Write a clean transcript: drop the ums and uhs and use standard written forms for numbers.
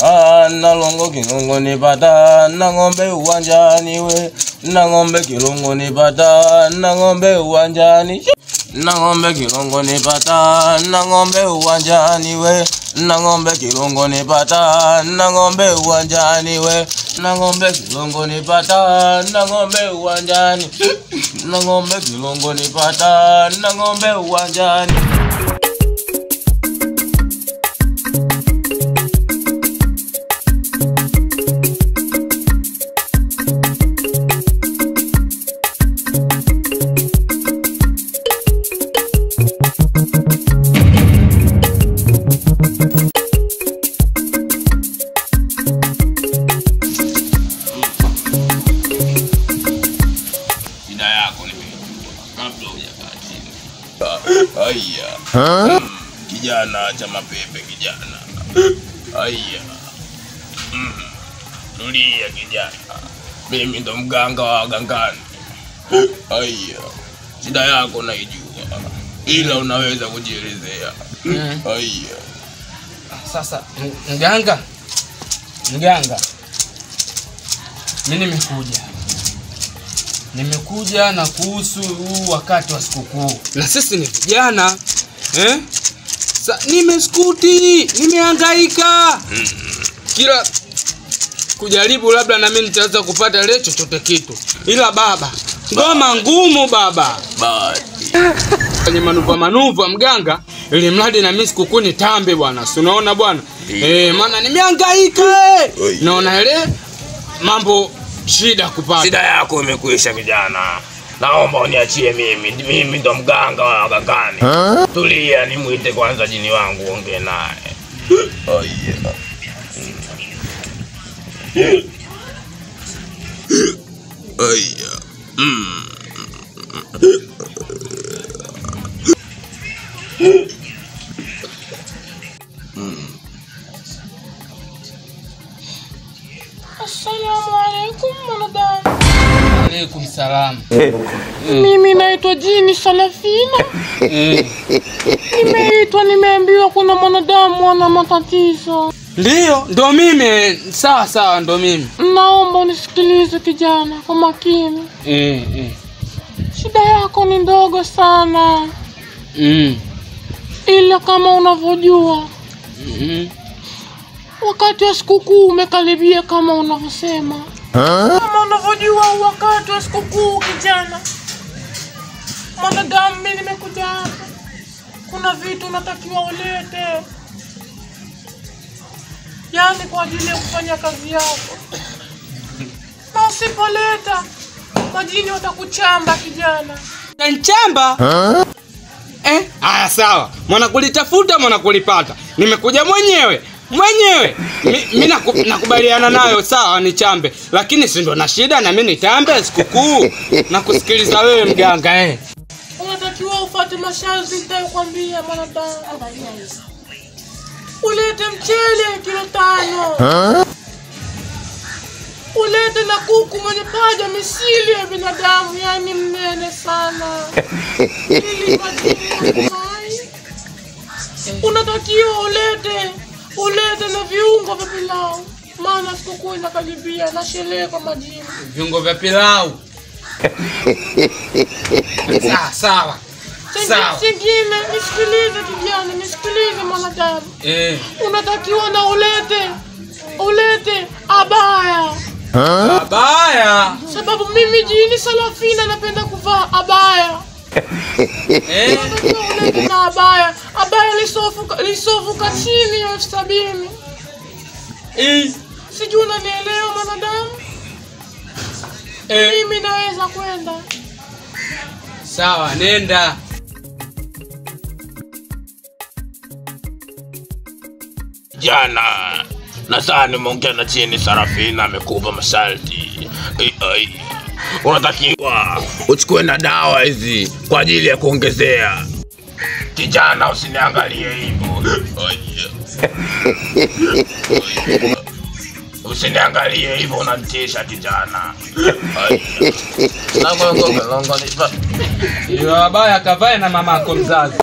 Nalongo kilongo nipata, na ng'ombe uwanjani we. Na ng'ombe kilongo nipata, na ng'ombe uwanjani. Na ng'ombe kilongo nipata, na ng'ombe uwanjani we. Na ng'ombe kilongo nipata, na ng'ombe uwanjani we. Na ng'ombe kilongo nipata, na ng'ombe uwanjani. Na ng'ombe kilongo nipata, na ng'ombe uwanjani. Aya. Kijana cha mapepe kijana. Aya. Tulia kijana. Mimi ndo mganga wa wagangani. Aya. Shida yako naijua. Ila unaweza kujielezea. Aya. Sasa mganga. Mimi nimekuja na kuhusu huu wakati wa sikukuu. Na sisi ni vijana. Nimehangaika. Kila kujaribu labda na mimi nitaweza kupata leo chochote kitu. Ila baba, ngoma ngumu baba. Kwenye manuva mganga, ili mradi na mimi sikukuu ni tambe bwana. Si unaona bwana? Maana nimehangaika. Naona ile mambo shida kupata. Shida yako imekwisha kijana. Naomba uniachie mimi ndo mganga wa wagangani. Tulia nimuite kwanza jini wangu ongee naye. Oh yeah. Oh yeah. Assalamu alaikum mwanadamu. Alaikum salam. Mimi naitwa Jini Salafina. Nimeambiwa kuna mwanadamu ana matatizo. Ndio, ndo mimi. Sawa, ndo mimi. Naomba unisikilize kijana kwa makini. Shida yako ni ndogo sana. Ila kama unavyojua, wakati wa sikukuu umekaribia kama unavyosema. Kama unavyojua wakati wa sikukuu kijana. Mwanadamu mimi nimekuja hapa. Kuna vitu unatakiwa ulete. Yaani kwa ajili ya kufanya kazi yako. Na usipoleta, majini watakuchamba kijana. Nchamba? Aya sawa. Mwana kulitafuta, mwana kulipata. Nimekuja mwenyewe. Mimi nakubaliana nayo sawa nichambe. Lakini si ndo na shida na mimi nitambe sikukuu. Na kusikiliza wewe mganga Unatakiwa ufuate masharti nitayokuambia mwanadamu. Ulete mchele kilo 5. Ulete na kuku mwenye paja misili ya binadamu, yani mnene sana. Unatakiwa ulete na viungo vya pilau. Maana sikukuu inakaribia na sherehe kwa majini. Viungo vya pilau. Sawa. Singine, nisikilize kijana, nisikilize mwanadamu. Unatakiwa na ulete abaya. Abaya? Sababu mimi Jini Salafina napenda kuvaa abaya. Unatakiwa ulete na abaya. Abaya lisofuka chini ya 70,000. Sijui unanielewa mwanadamu? Mimi naweza kwenda. Sawa, nenda. Jana nadhani umeongea na Jini Salafina amekupa masharti. Unatakiwa uchukue na dawa hizi kwa ajili ya kuongezea. Kijana usiniangalie hivyo. Usiniangalie hivyo unanitisha kijana. Iyo abaya kavae na mamako mzazi.